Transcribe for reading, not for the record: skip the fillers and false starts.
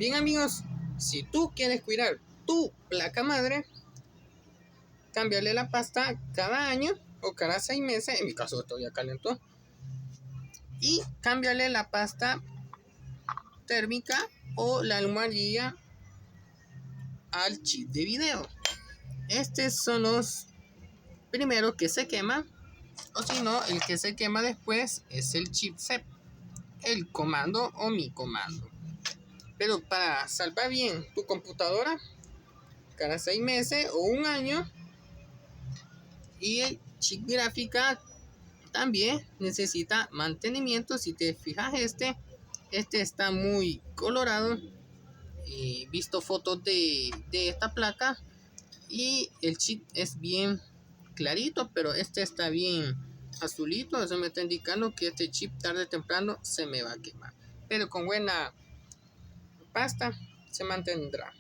Bien amigos, si tú quieres cuidar tu placa madre, cámbiale la pasta cada año o cada 6 meses, en mi caso todavía calentó, y cámbiale la pasta térmica o la almohadilla al chip de video. Estos son los primeros que se queman, o si no, el que se quema después es el chipset, el comando o mi comando. Pero para salvar bien tu computadora, cada 6 meses o un año, y el chip gráfica también necesita mantenimiento. Si te fijas, este está muy colorado. He visto fotos de esta placa y el chip es bien clarito, pero este está bien azulito. Eso me está indicando que este chip tarde o temprano se me va a quemar, pero con buena pasta se mantendrá.